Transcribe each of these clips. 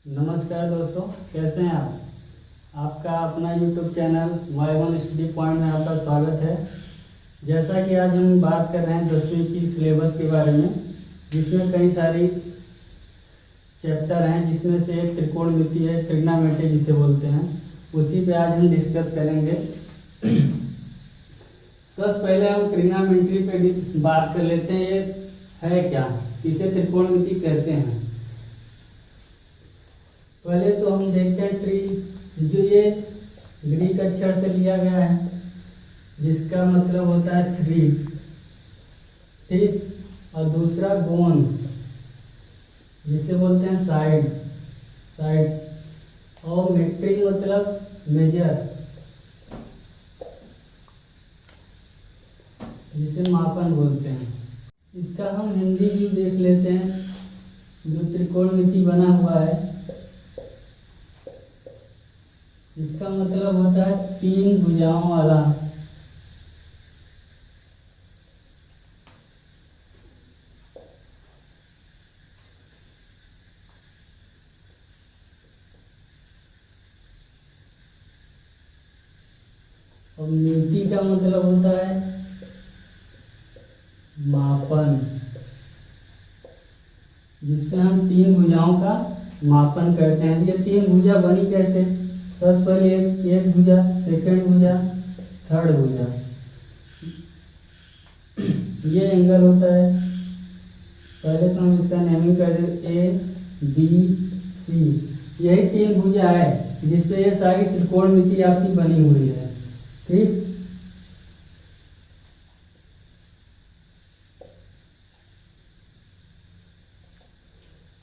नमस्कार दोस्तों, कैसे हैं आप। आपका अपना YouTube channel Y1 study point में आपका स्वागत है। जैसा कि आज हम बात कर रहे हैं 10वीं की सिलेबस के बारे में, जिसमें कई सारी चैप्टर हैं, जिसमें से एक त्रिकोणमिति है, ट्रिग्नोमेट्री जिसे बोलते हैं, उसी पे आज हम डिस्कस करेंगे। सबसे पहले हम ट्रिग्नोमेट्री पे बात कर लेते हैं। ये है क्या, इसे त्रिकोणमिति कहते हैं। पहले तो हम देखते हैं ट्री, जो ये ग्रीक अक्षर से लिया गया है, जिसका मतलब होता है थ्री, ठीक। और दूसरा गोन, जिसे बोलते हैं साइड, साइड्स। और मेट्रिक मतलब मेजर, जिसे मापन बोलते हैं। इसका हम हिंदी भी देख लेते हैं। जो त्रिकोणमिति बना हुआ है, इसका मतलब होता है तीन भुजाओं वाला। और मिति का मतलब होता है मापन, जिसमें हम तीन भुजाओं का मापन करते हैं। ये तीन भुजा बनी कैसे? सबसे पहले एक भुजा, सेकंड भुजा, थर्ड भुजा। ये एंगल होता है। पहले तो हम इसका नेमिंग कर दें, ए बी सी। यही तीन भुजा है जिसपे ये सारी त्रिकोणमिति आपकी बनी हुई है, ठीक।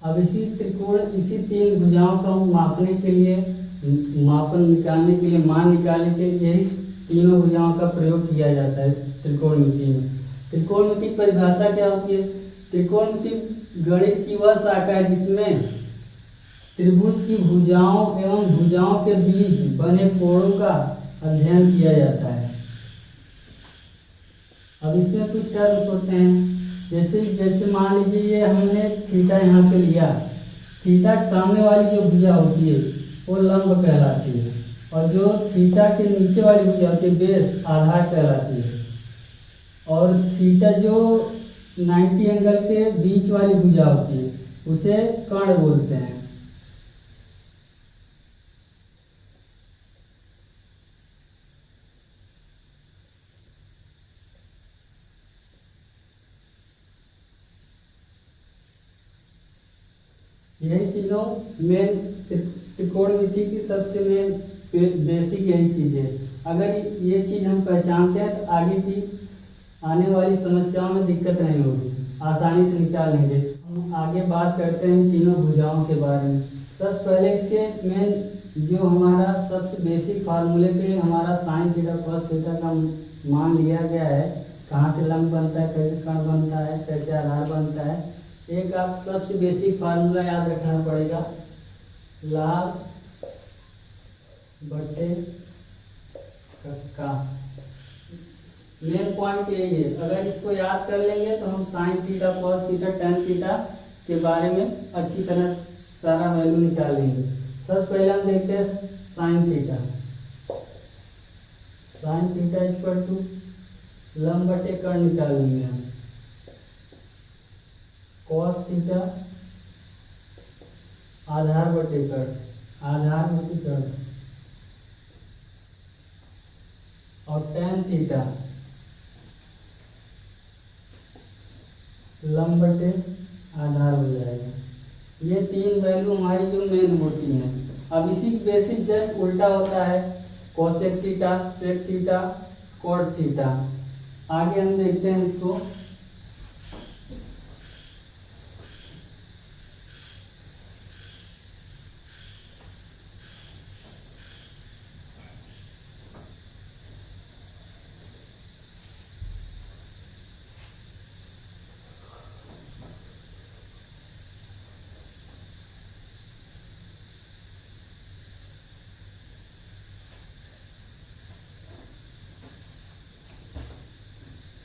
अब इसी तीन भुजाओं का मापने के लिए, मापन निकालने के लिए, मान निकालने के लिए यही तीनों भुजाओं का प्रयोग किया जाता है त्रिकोणमिति में। त्रिकोणमिति की परिभाषा क्या होती है? त्रिकोणमिति गणित की वह शाखा है जिसमें त्रिभुज की भुजाओं एवं भुजाओं के बीच बने कोणों का अध्ययन किया जाता है। अब इसमें कुछ टर्म्स होते हैं, जैसे मान लीजिए ये हमने थीटा यहाँ पे लिया। थीटा के सामने वाली जो भुजा होती है वो लंब कहलाती है, और जो थीटा के नीचे वाली भुजा होती है बेस, आधार कहलाती है। और थीटा जो 90 एंगल के बीच वाली भुजा होती है उसे कर्ण बोलते हैं। यही तीनों मेन त्रिकोणमिति की सबसे मेन बेसिक यही चीज है। अगर ये चीज हम पहचानते हैं तो आगे की आने वाली समस्याओं में दिक्कत नहीं होगी, आसानी से निकाल लेंगे। हम आगे बात करते हैं इन तीनों भुजाओं के बारे में। सबसे पहले इसके मेन जो हमारा सबसे बेसिक फार्मूले पे हमारा साइन थीटा कॉस थीटा का मान लिया गया है। कहाँ से लंब बनता है, कैसे कर्ण बनता है, कैसे आधार बनता है। एक आप सबसे बेसिक फार्मूला याद रखना पड़ेगा, लाभ बटे का। मेन पॉइंट यही है। अगर इसको याद कर लेंगे तो हम sign theta cos theta tan theta के बारे में अच्छी तरह सारा वैल्यू निकाल लेंगे। सबसे पहले हम देखते हैं sine theta. Sine theta equal to लंब बटे कर्ण निकाल लेंगे हम। कॉस थीटा आधार बटे कर्ण, आधार बटे कर्ण। और टेन थीटा लंब बटे आधार हो जाएगा। ये तीन वैल्यू हमारी जो मेन होती हैं। अब इसी बेसिक जस्ट उल्टा होता है, cosec theta, sec theta, cot theta. आगे हम देखते हैं इसको।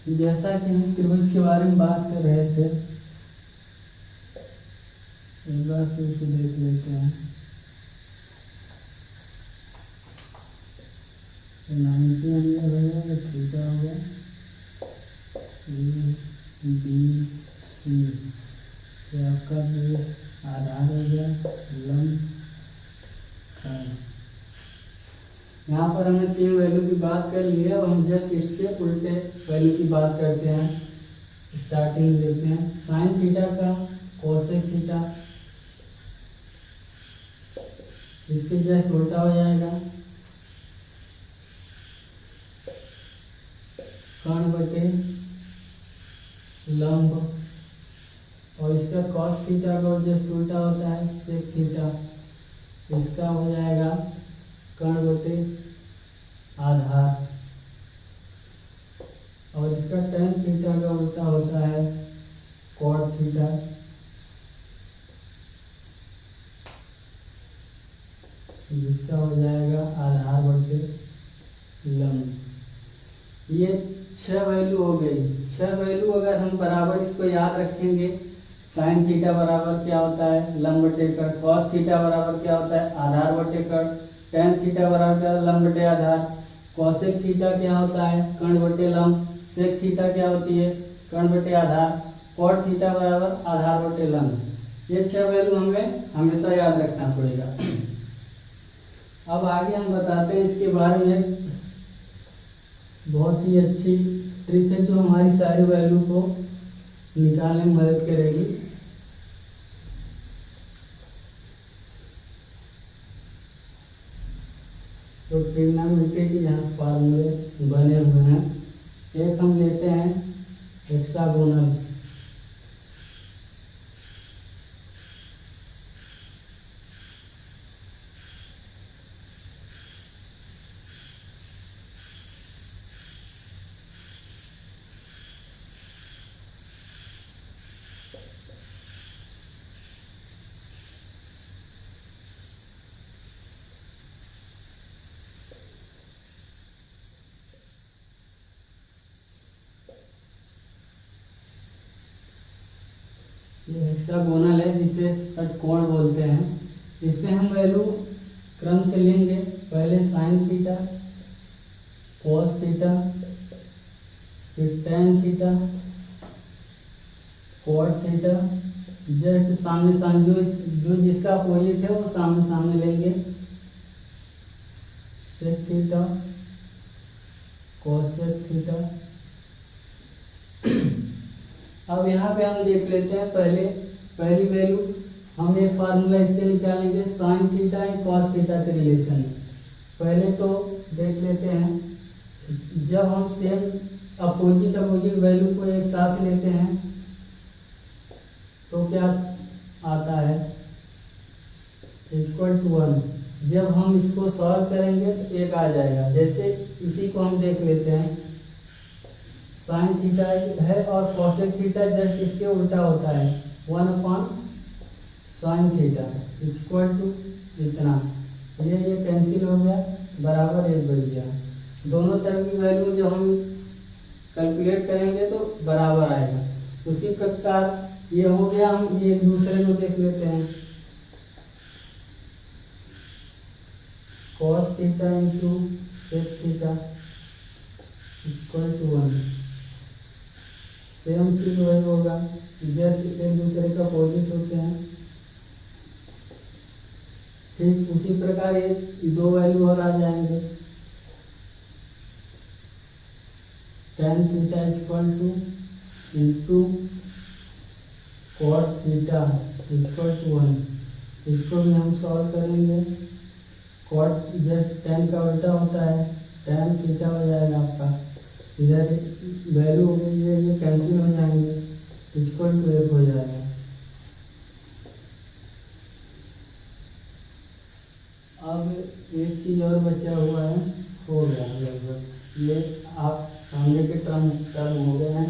जैसा कि हम त्रिभुज के बारे में बात कर रहे थे, एक बार फिर से देख लेते हैं। 90 हो गया, ये थीटा हो गया, ए बी सी, ये आपका बेस आधार हो गया, लंब खंड। यहाँ पर हमने 3 वैल्यू की बात कर ली है, अब हम जस्ट इसके उल्टे वैल्यू की बात करते हैं। स्टार्टिंग में देखते हैं साइन थीटा का कोसेक थीटा, इसके जस्ट उल्टा हो जाएगा, कर्ण बटे लंब, और इसका कॉस थीटा का जस्ट उल्टा होता है सेक थीटा, इसका हो जाएगा कर्ण बटे आधार, और इसका टेन थीटा का उल्टा होता है कॉट थीटा, जिसका हो जाएगा आधार बटे लंब। ये 6 वैल्यू हो गई। 6 वैल्यू अगर हम बराबर इसको याद रखेंगे, साइन थीटा बराबर क्या होता है लंब बटे कर्ण, कॉस थीटा बराबर क्या होता है आधार बटे कर्ण, टेन थीटा बराबर क्या लंब बटे आधार, कॉसेक थीटा क्या होता है कर्ण बटे लंब, सेक थीटा क्या होती है कर्ण बटे आधार, कॉट थीटा बराबर आधार बटे लंब। ये 6 वैल्यू हमें हमेशा याद रखना पड़ेगा। अब आगे हम बताते हैं इसके बारे में, बहुत ही अच्छी ट्रिक है जो हमारी सारी वैल्यू को निकालने में मदद करेगी। तो ट्रिग्नोमेट्री के यहाँ फार्मूले बने हुए हैं। एक हम लेते हैं हेक्सागोनल, ये हेक्सागोनल है जिसे षटकोण बोलते हैं। इसमें हम वैल्यू क्रम से लेंगे, पहले साइन थीटा, कॉस थीटा, फिर tan theta, cot theta, just सामने सामने जो जिसका अपोजिट है वो सामने सामने लेंगे, सेक थीटा, कोसेक थीटा। अब यहाँ पे हम देख लेते हैं पहली वैल्यू, हम एक फार्मूला इससे निकालेंगे sine theta and cos theta के रिलेशन में। पहले तो देख लेते हैं, जब हम सेम अपोजिट वैल्यू को एक साथ लेते हैं तो क्या आता है इक्वल टू 1। जब हम इसको सॉल्व करेंगे तो 1 आ जाएगा। जैसे इसी को हम देख लेते हैं, साइन थीटा है और कॉसेक थीटा जस्ट इसके उल्टा होता है 1 साइन थीटा इक्वल टू इतना, ये कैंसिल हो गया, बराबर 1 बन गया। दोनों तरफ की वैल्यू जब हम कैलकुलेट करेंगे तो बराबर आएगा। उसी प्रकार ये हो गया। हम एक दूसरे को देख लेते हैं, cos theta into sec theta equal to 1। Same चीज वही होगा, जस्ट एक दूसरे का अपोजिट होते हैं। ठीक उसी प्रकार ये 2 वैल्यू और आ जाएंगे, tan theta equal to into cot theta equal to 1। इसको भी हम सॉल्व करेंगे, कॉट जस्ट टेन का उल्टा होता है, टेन थीटा हो जाएगा आपका, इधर वैल्यू हो गई है, ये कैंसिल हो जाएंगे, इक्वल टू 1 हो जाएगा। अब एक चीज़ और बचा हुआ है, हो गया लगभग। ये आप सामने के टर्म हो गए हैं।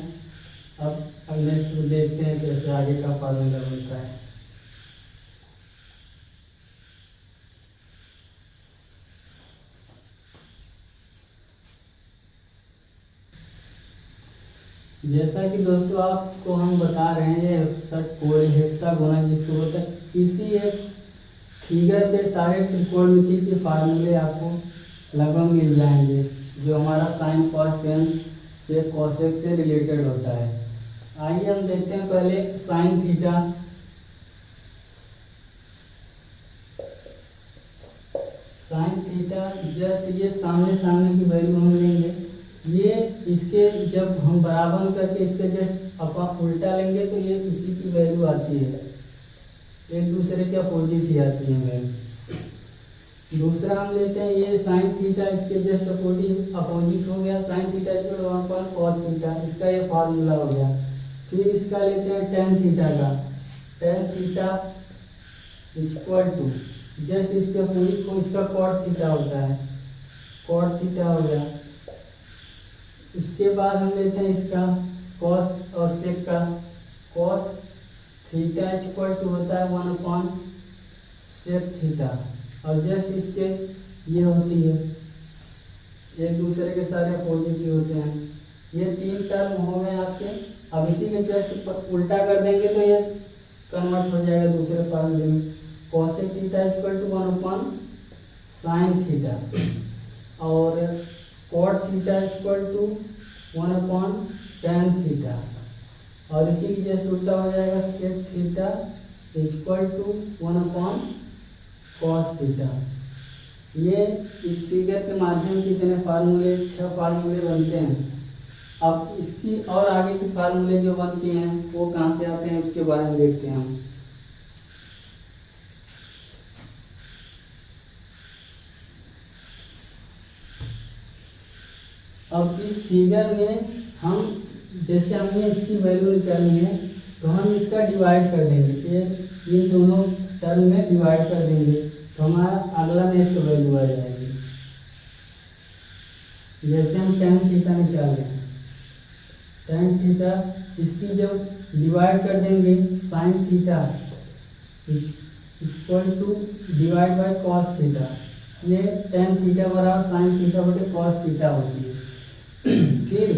अब नेक्स्ट में देखते हैं कैसे आगे का फार्मूला बनता है। जैसा कि दोस्तों आपको हम बता रहे हैं, ये षटकोण हेक्सागोनल जिसको बोलते हैं, इसी एक फिगर पे सारे त्रिकोणमिति के फार्मूले आपको लगभग मिल जाएंगे, जो हमारा साइन कॉस टेन से कॉसेक से रिलेटेड होता है। आइए हम देखते हैं पहले sine theta. Sine theta just ये सामने सामने की वैल्यू हम लेंगे, ये इसके जब हम बराबर करके इसके जस्ट अपन उल्टा लेंगे तो ये इसी की वैल्यू आती है, एक दूसरे के अपोजिट ही आती है वैल्यू। दूसरा हम लेते हैं ये साइन थीटा, इसके जस्ट अपोजिट हो गया, sine theta equal 1 cos theta, इसका ये फार्मूला हो गया। फिर इसका लेते हैं टेन थीटा का, tan theta equal to just इसके अपोजिट को इसका कॉट थीटा होता है, कॉट थीटा हो गया। इसके बाद हम लेते हैं इसका कॉस और सेक का, कॉस थीटा इक्वल टू होता है 1 सेक थीटा, और जस्ट इसके ये होती है, एक दूसरे के सारे अपोजिट ही होते हैं। ये तीन टर्म हो गए आपके। अब इसी में जस्ट उल्टा कर देंगे तो ये कन्वर्ट हो जाएगा दूसरे फार्मूले में, cosec theta equal to 1 sine theta, और cot theta equal to 1 tan theta, और इसी की जस्ट उल्टा हो जाएगा sec theta equal to 1 cos theta. ये इस फिगर के माध्यम से इतने फार्मूले 6 फार्मूले बनते हैं। अब इसकी और आगे की फार्मूले जो बनती हैं वो कहाँ से आते हैं उसके बारे में देखते हैं हम। अब इस फिगर में हम जैसे हमने इसकी वैल्यू निकाली है तो हम इसका डिवाइड कर देंगे, ये दोनों टर्म में डिवाइड कर देंगे तो हमारा अगला नेक्स्ट वैल्यू आ जाएगी। जैसे हम टेन थीटा निकाल रहे हैं, टेन थीटा इसकी जब डिवाइड कर देंगे sine theta equal to divide by cos theta, ये टेन थीटा बराबर साइन थीटा बटे कॉस थीटा होती है। फिर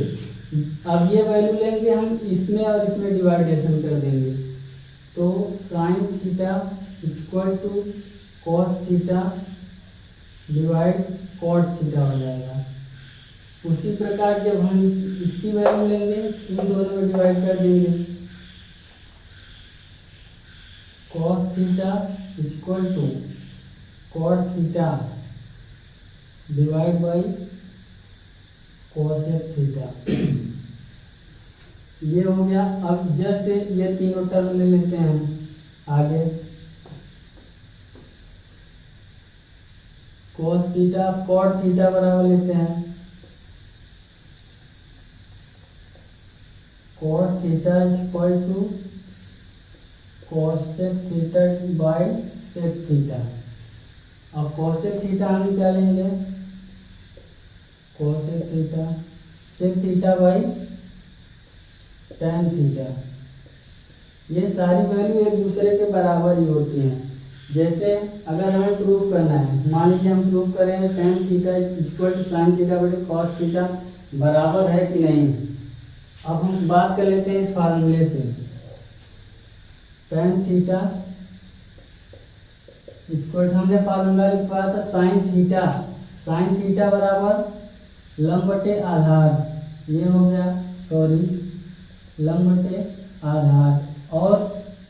अब ये वैल्यू लेंगे हम इसमें और इसमें डिवाइडेशन कर देंगे तो sine theta equal to cos theta divide cot theta हो जाएगा। उसी प्रकार जब हम इसकी वैल्यू लेंगे इन दोनों में डिवाइड कर देंगे, cos theta equal to cot theta divide by cosec theta, ये हो गया। अब जस्ट ये तीनों टर्म ले लेते हैं आगे, कॉस थीटा कॉट थीटा बराबर लेते हैं cot theta equal to cosec theta by sec theta. अब कॉसेक थीटा हम निकालेंगे, cosec theta sec theta by tan theta. ये सारी वैल्यू एक दूसरे के बराबर ही होती हैं। जैसे अगर हमें प्रूफ करना है, मान लीजिए हम प्रूफ करें tan theta equal to sine theta बटे कॉस थीटा बराबर है कि नहीं। अब हम बात कर लेते हैं इस फार्मूले से, टेन थीटा इक्वल हमने फार्मूला लिखवाया था साइन थीटा बराबर लंब बटे आधार, ये हो गया लंब बटे आधार, और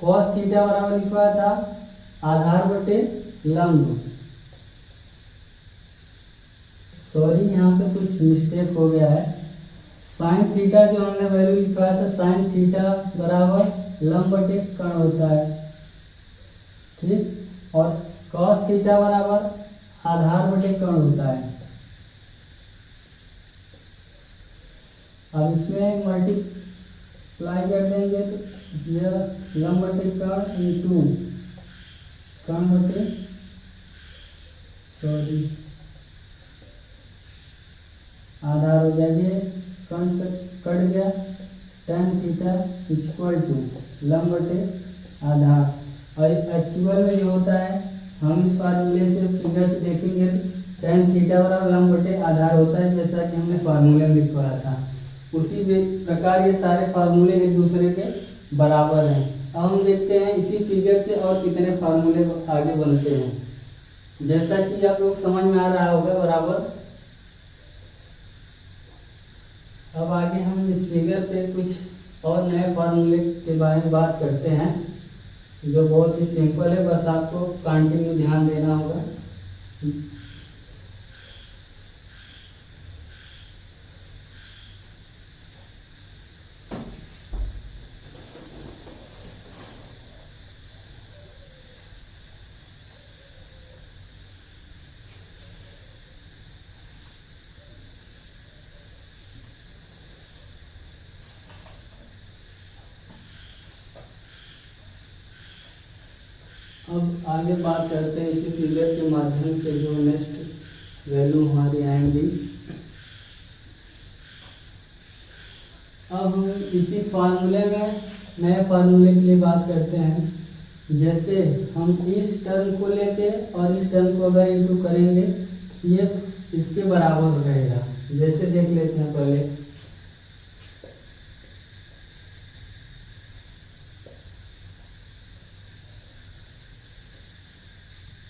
कॉस थीटा बराबर लिखवाया था आधार बटे लंब। यहाँ पे कुछ मिस्टेक हो गया है। साइन थीटा जो हमने वैल्यू लिखवाया था साइन थीटा बराबर लंब बटे कर्ण होता है, ठीक, और कॉस थीटा बराबर आधार बटे कर्ण होता है। अब इसमें मल्टीप्लाई कर देंगे तो यह लंब बटे कर्ण इंटू कर्ण बटे आधार हो जाएगी, कर्ण से कट गया, टेन थीटा इक्वल टू लंब बटे आधार। और एक्चुअल में जो होता है हम इस फार्मूले से फिगर से देखेंगे तो टेन थीटा बराबर लंब बटे आधार होता है, जैसा कि हमने फार्मूले में लिखवाया था। उसी प्रकार ये सारे फार्मूले एक दूसरे के बराबर हैं। अब हम देखते हैं इसी फिगर से और कितने फार्मूले आगे बनते हैं। जैसा कि आप लोग समझ में आ रहा होगा बराबर। अब आगे हम इस फिगर पे कुछ और नए फार्मूले के बारे में बात करते हैं, जो बहुत ही सिंपल है, बस आपको कंटिन्यू ध्यान देना होगा। अब आगे बात करते हैं इसी फिगर के माध्यम से जो नेक्स्ट वैल्यू हमारी आएंगी। अब हम इसी फार्मूले में नए फार्मूले के लिए बात करते हैं। जैसे हम इस टर्म को लेके और इस टर्म को अगर इंटू करेंगे ये इसके बराबर रहेगा। जैसे देख लेते हैं पहले,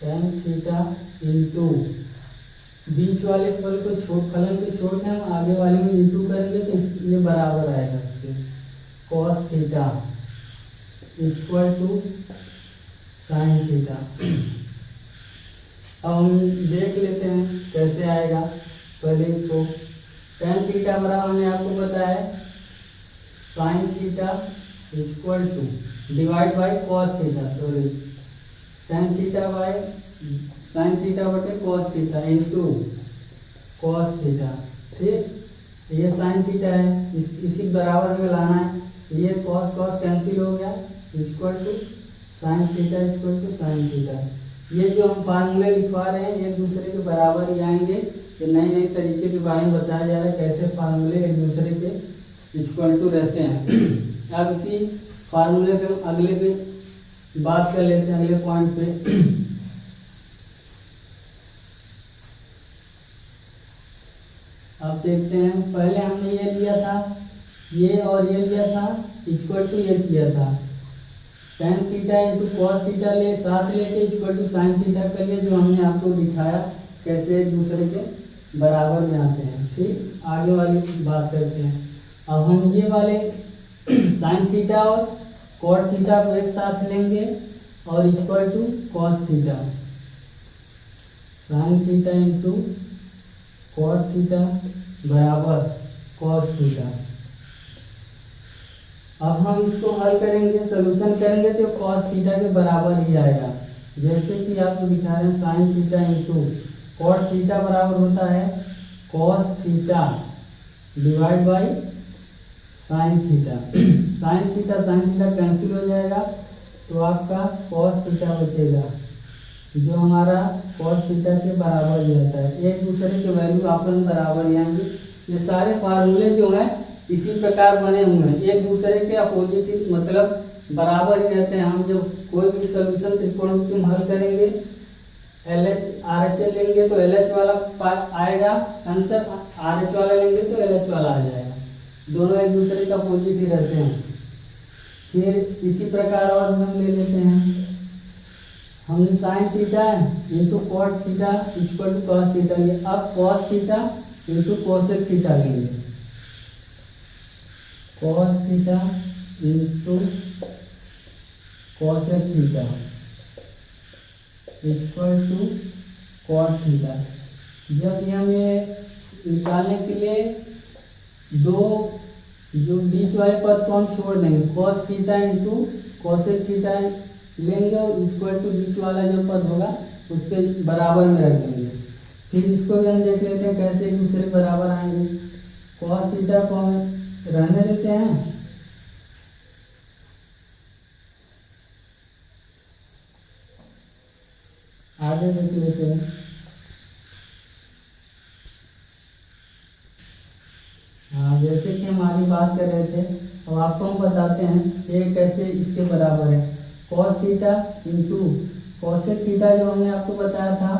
tan थीटा इंटू बीच वाले फलन को छोड़ के हम आगे वाले में इंटू करेंगे तो ये बराबर आएगा इसके cos theta equal to sin theta. अब हम देख लेते हैं कैसे आएगा। पहले इसको tan थीटा बराबर हमने आपको बताया sin theta equal to divide by cos theta, sorry tan theta by sin theta बटे cos theta into cos theta. ठीक, ये sin थीटा है, इसी बराबर में लाना है। ये cos कैंसिल हो गया, equal to sin theta equal to sin theta. ये जो हम फार्मूले लिखवा रहे हैं एक दूसरे के बराबर ही आएंगे। ये नए नए तरीके के बारे में बताया जा रहा है कैसे फार्मूले एक दूसरे के इक्वल टू रहते हैं। अब इसी फार्मूले पे हम अगले पे बात कर लेते हैं, अगले पॉइंट पे। अब देखते हैं, पहले हमने ये लिया था, ये और ये लिया था इक्वल टू ये किया था tan theta into cos theta ले साथ लेके इक्वल टू sin थीटा कर लिए, जो हमने आपको दिखाया कैसे एक दूसरे के बराबर में आते हैं। ठीक, आगे वाली बात करते हैं। अब हम ये वाले sin थीटा और cot थीटा को एक साथ लेंगे और equal to cos theta, sin theta into cot theta बराबर cos थीटा। अब हम इसको हल करेंगे, सोल्यूशन करेंगे तो cos थीटा के बराबर ही आएगा। जैसे कि आपको दिखा रहे हैं sin theta into cot theta बराबर होता है cos theta divide by sin theta. sin theta cancel हो जाएगा तो आपका cos थीटा बचेगा, जो हमारा cos थीटा के बराबर ही रहता है। एक दूसरे के वैल्यू आपस में बराबर ही आएंगे। ये सारे फार्मूले जो हैं इसी प्रकार बने हुए हैं, एक दूसरे के अपोजिट मतलब बराबर ही रहते हैं। हम जब कोई भी सोल्यूशन त्रिकोणमिति में हल करेंगे LH RH लेंगे तो LH वाला आएगा आंसर, RH वाला लेंगे तो LH वाला आ जाएगा। दोनों एक दूसरे का अपोजिट ही रहते हैं। फिर इसी प्रकार और हम ले लेते हैं, हमने sin theta into cot theta equal to cos theta लिए। अब cos theta into cosec theta लेंगे, cos theta into cosec theta equal to cot theta. जब ये हमें निकालने के लिए दो जो बीच वाले पद को हम छोड़ देंगे, cos theta into cosec theta लेंगे और इक्वल टू बीच वाला जो पद होगा उसके बराबर में रख देंगे। फिर इसको भी हम देख लेते हैं कैसे एक दूसरे बराबर आएंगे। cos थीटा को हम रहने देते हैं, आगे देख लेते हैं। हाँ, जैसे कि हम आगे बात कर रहे थे, अब आपको हम बताते हैं ये कैसे इसके बराबर है। cos theta into cosec theta जो हमने आपको बताया था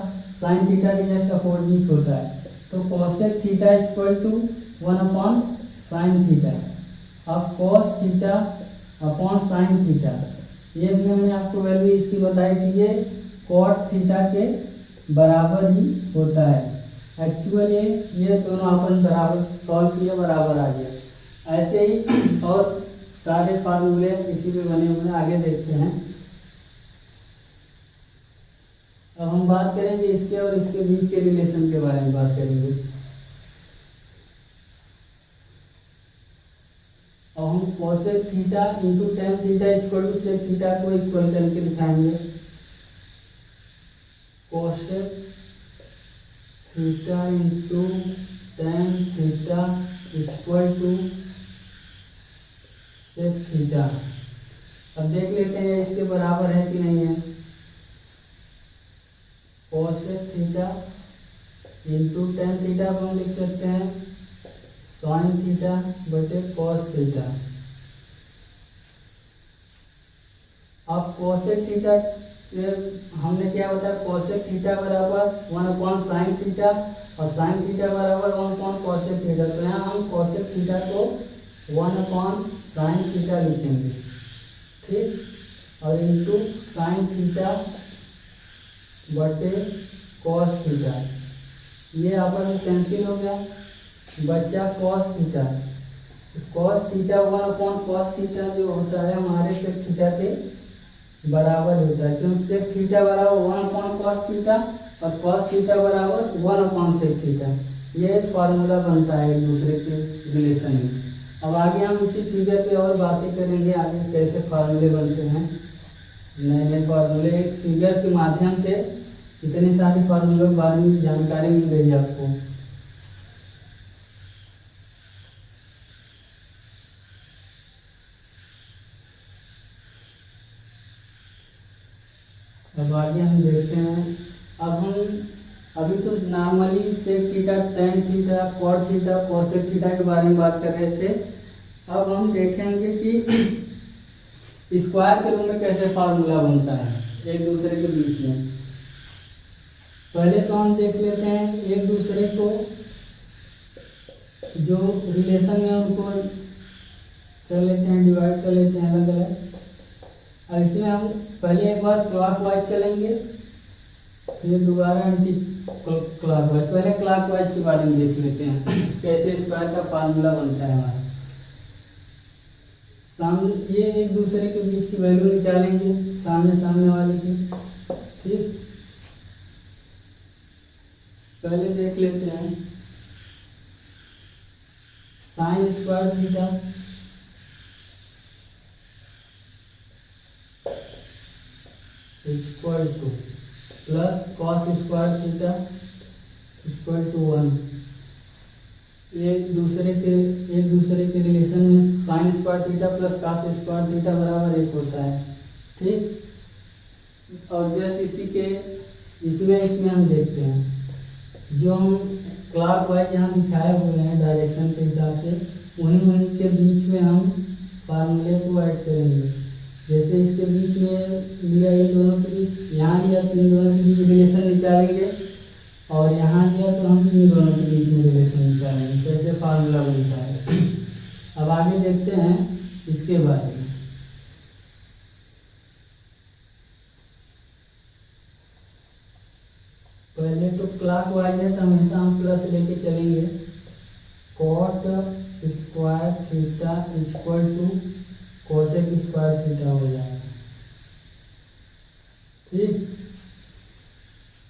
sin थीटा के जस्ट अपोजिट होता है, तो cosec theta equal to 1/sin sine theta. अब cos theta upon sine theta, ये भी हमने आपको वैल्यू इसकी बताई थी, ये कॉट थीटा के बराबर ही होता है। एक्चुअल ये दोनों अपन बराबर सॉल्व किए, बराबर आ गया। ऐसे ही और सारे फार्मूले इसी में बने हुए हैं, आगे देखते हैं। अब हम बात करेंगे इसके और इसके बीच के रिलेशन के बारे में बात करेंगे। अब हम cosec theta into tan theta equal to sec theta को इक्वल करके दिखाएंगे। Cosec theta into tan theta equal to sec theta. अब देख लेते हैं इसके बराबर है कि नहीं है। Cosec theta into tan theta को हम लिख सकते हैं साइन थीटा बटे कॉस थीटा। अब कोसेक थीटा हमने क्या बताया, कोसेक थीटा बराबर 1/sin थीटा और साइन थीटा बराबर 1/कोसेक थीटा। तो यहाँ हम कोसेक थीटा को 1/sin थीटा लिखेंगे, ठीक, और इंटू साइन थीटा बटे कॉस थीटा। ये आपस में कैंसिल हो गया, बचा cos theta. Cos theta 1/cos theta जो होता है हमारे सेक थीटा के बराबर होता है, क्योंकि सेक थीटा बराबर 1/cos थीटा और कॉस थीटा बराबर 1/sec थीटा। ये फार्मूला बनता है एक दूसरे के रिलेशन में। अब आगे हम इसी फिगर पे और बातें करेंगे, आगे कैसे फार्मूले बनते हैं, नए नए फार्मूले। एक फिगर के माध्यम से इतने सारे फार्मूलों के बारे में जानकारी मिल रही है आपको। अब आगे हम देखते हैं। अब हम अभी तो normally sec theta, tan theta, cot theta, cosec theta के बारे में बात कर रहे थे। अब हम देखेंगे कि स्क्वायर के रूप में कैसे फार्मूला बनता है एक दूसरे के बीच में। पहले तो हम देख लेते हैं एक दूसरे को जो रिलेशन है उनको कर लेते हैं, डिवाइड कर लेते हैं अलग अलग। और इसमें हम पहले एक बार क्लॉकवाइज चलेंगे, फिर दोबारा एंटी क्लॉकवाइज। पहले क्लॉकवाइज के बारे में देख लेते हैं कैसे स्क्वायर का फार्मूला बनता है हमारा। सामने ये एक दूसरे के बीच की वैल्यू निकालेंगे, सामने सामने वाले की, ठीक। पहले देख लेते हैं sine square theta equal to plus cos square theta equal to 1। एक दूसरे के रिलेशन में sine square theta plus cos square theta बराबर 1 होता है, ठीक। और जस्ट इसी के इसमें हम देखते हैं जो हम क्लॉकवाइज यहाँ दिखाए हुए हैं डायरेक्शन के हिसाब से, उन्हीं के बीच में हम फार्मूले को ऐड करेंगे। जैसे इसके बीच में लिया, इन दोनों के बीच यहाँ लिया तो इन दोनों के बीच रिलेशन निकालेंगे, और यहाँ लिया तो हम इन दोनों के बीच में रिलेशन निकालेंगे, कैसे फार्मूला बनता है। अब आगे देखते हैं इसके बारे में। पहले तो क्लॉकवाइज है तो हमेशा हम प्लस लेके चलेंगे। Cot square theta equal to cosec square theta हो जाएगा, ठीक।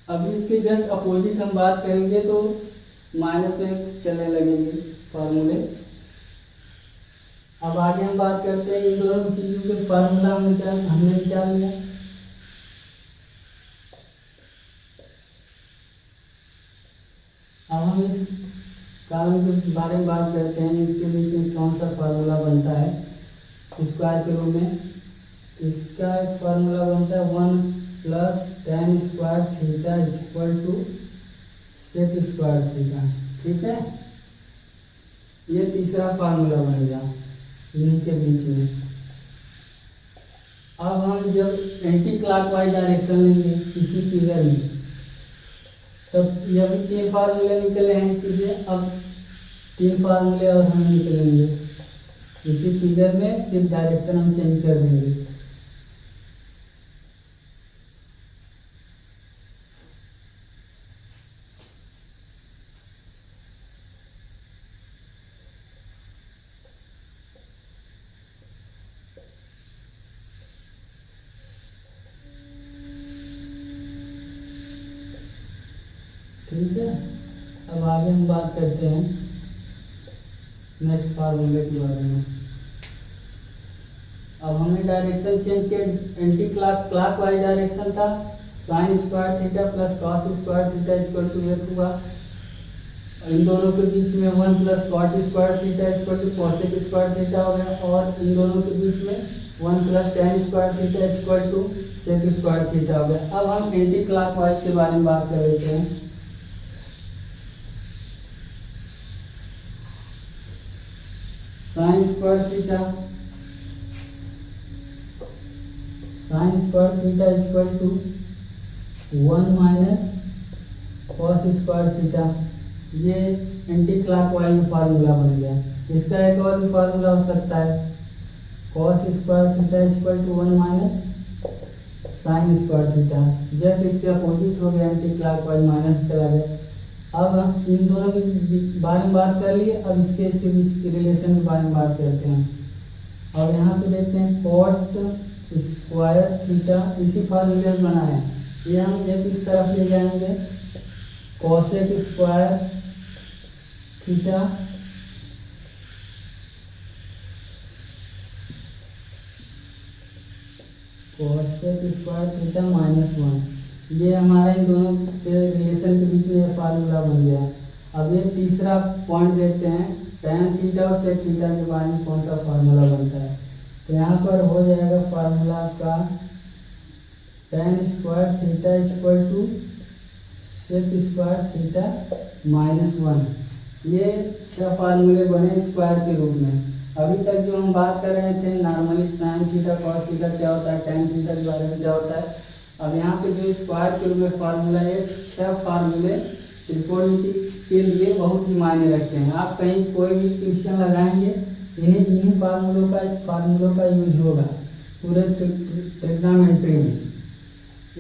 अब इसके जस्ट अपोजिट हम बात करेंगे तो माइनस में चलने लगेंगे फार्मूले। अब आगे हम बात करते हैं इन दोनों चीज़ों के फार्मूला हमने निकाल लिया। अब हम इस कॉलम के बारे में बात करते हैं, इसके बीच में कौन सा फार्मूला बनता है स्क्वायर के रूप में। इसका एक फार्मूला बनता है 1 plus tan square theta equal to sec square theta, ठीक है। ये तीसरा फार्मूला बन गया इन्हीं के बीच में। अब हम जब एंटी क्लॉकवाइज डायरेक्शन लेंगे इसी फिगर में, तब यह भी 3 फार्मूले निकले हैं इसी से। अब 3 फार्मूले और हम निकलेंगे। इसी फिगर में सिर्फ डायरेक्शन हम चेंज कर देंगे। ठीक है, अब आगे हम बात करते हैं नेक्स्ट फार्मूले के बारे में। अब हमने डायरेक्शन चेंज किया, एंटी क्लॉकवाइज डायरेक्शन था, sine square theta plus cos square theta equal to F हुआ। इन दोनों के बीच में 1 plus cot square theta equal to cosec square theta हो गया, और इन दोनों के बीच में 1 plus tan square theta equal to sec square theta हो गया। अब हम एंटी क्लॉकवाइज के बारे में बात कर लेते हैं। Sine square theta equal to 1 minus cos square theta, ये एंटी क्लॉकवाइज में फार्मूला बन गया। इसका एक और भी फार्मूला हो सकता है, cos square theta equal to 1 minus sine square theta. Just इसके अपोजिट हो गया, एंटी क्लॉकवाइज माइनस चला गया। अब हम इन दोनों के बारे में बात कर लिए, अब इसके बीच के रिलेशन के बारे में बात करते हैं। और यहाँ पे देखते हैं कॉट स्क्वायर थीटा, इसी फार्मूले से बना है, ये हम एक इस तरफ ले जाएंगे, कॉसेक स्क्वायर थीटा माइनस 1, ये हमारा इन दोनों के रिलेशन के बीच में फार्मूला बन गया। अब ये तीसरा पॉइंट देखते हैं, tan थीटा और sec थीटा के बारे में कौन सा फार्मूला बनता है। तो यहाँ पर हो जाएगा फार्मूला का tan square theta equal to sec square theta minus 1। ये 6 फार्मूले बने स्क्वायर के रूप में। अभी तक जो हम बात कर रहे थे normally sign theta cos theta क्या होता है, tan थीटा के बारे में क्या होता है। अब यहाँ पे जो स्क्वायर के रूप में फार्मूला है, 6 फार्मूले त्रिकोणमिति के लिए बहुत ही मायने रखते हैं। आप कहीं कोई भी क्वेश्चन लगाएंगे, इन्हीं फार्मूलों का यूज होगा पूरे ट्रिग्नोमेट्री में।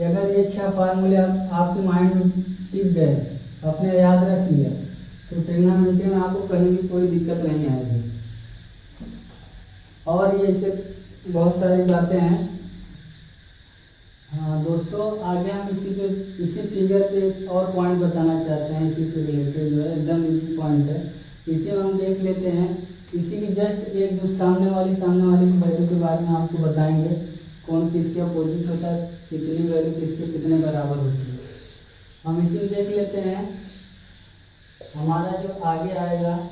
अगर ये 6 फार्मूले आपके माइंड में टिक गए, अपने याद रख लिया, तो ट्रिग्नोमेट्री में आपको कहीं भी कोई दिक्कत नहीं आएगी। और ये से बहुत सारी बातें हैं। हाँ दोस्तों, आगे हम इसी फिगर पे एक और पॉइंट बताना चाहते हैं, इसी से रिलेटेड जो है एकदम इजी पॉइंट है। इसी में हम देख लेते हैं, इसी की जस्ट एक दो सामने वाली वैल्यू के बारे में आपको बताएंगे, कौन किसके अपोजिट होता है, कितनी वैल्यू किसके कितने बराबर होती है। हम इसी में देख लेते हैं, हमारा जो आगे आएगा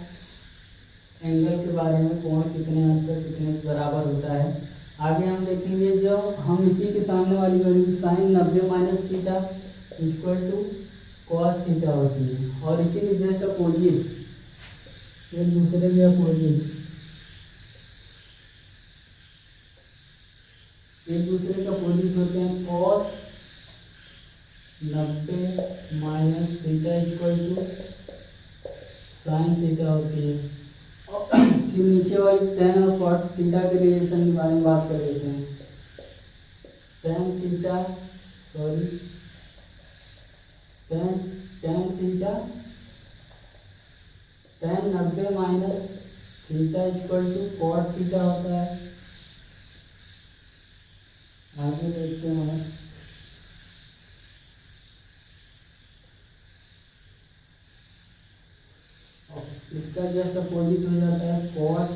एंगल के बारे में, कोण कितने अंश पर कितने बराबर होता है। आगे हम देखेंगे, जो हम इसी के सामने वाली value sine 90 minus theta equal to cos theta होती है, और इसी के जस्ट अपोजिट, एक दूसरे के अपोजिट, होते हैं cos 90 minus theta equal to sine theta होती है। फिर नीचे वाली tan और cot थीटा के रिलेशन के बारे में बात कर लेते हैं। tan theta tan 90 minus theta equal to cot theta होता है। आगे देखते हैं, इसका जस्ट अपोजिट हो जाता है cot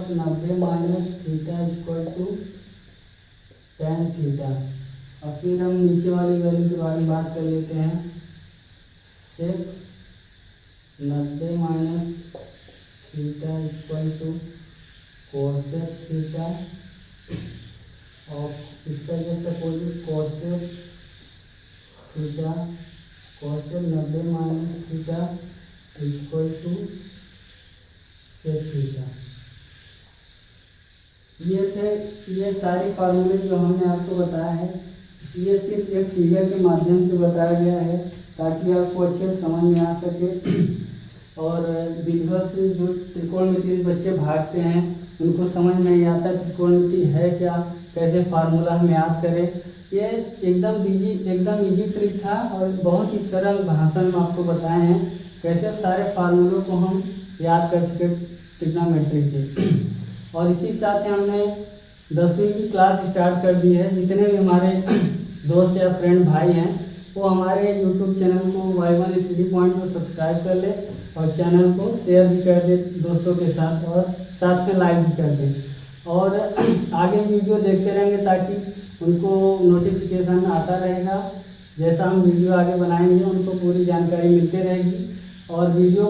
90 minus theta equal to tan theta. और फिर हम नीचे वाली वैल्यू के बारे में बात कर लेते हैं, sec 90 minus theta equal to cosec theta, और इसका just opposite cosec 90 minus theta equal to sec theta. ये सारे फार्मूले जो हमने आपको बताया है, इसलिए सिर्फ एक फिगर के माध्यम से बताया गया है ताकि आपको अच्छे से समझ में आ सके। और विधिवत से जो त्रिकोणमिति बच्चे भागते हैं उनको समझ नहीं आता त्रिकोणमिति है क्या, कैसे फार्मूला हम याद करें। ये एकदम इजी ट्रिक था और बहुत ही सरल भाषा में आपको बताए हैं कैसे सारे फार्मूलों को हम याद कर सके ट्रिग्नोमेट्री के। और इसी के साथ हमने 10वीं की क्लास स्टार्ट कर दी है। जितने भी हमारे दोस्त या फ्रेंड भाई हैं वो हमारे यूट्यूब चैनल को Y1 स्टडी पॉइंट को सब्सक्राइब कर ले और चैनल को शेयर भी कर दे दोस्तों के साथ और साथ में लाइक भी कर दे और आगे वीडियो देखते रहेंगे ताकि उनको नोटिफिकेशन आता रहेगा। जैसा हम वीडियो आगे बनाएंगे उनको पूरी जानकारी मिलती रहेगी और वीडियो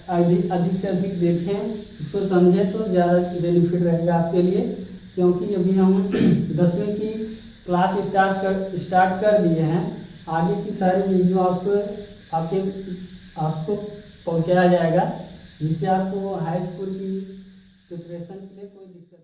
अधिक से अधिक देखें, इसको समझें तो ज़्यादा बेनिफिट रहेगा आपके लिए। क्योंकि अभी हम 10वीं की क्लास स्टार्ट कर दिए हैं, आगे की सारी वीडियो आपको पहुंचाया जाएगा जिससे आपको हाई स्कूल की प्रिपरेशन के लिए कोई दिक्कत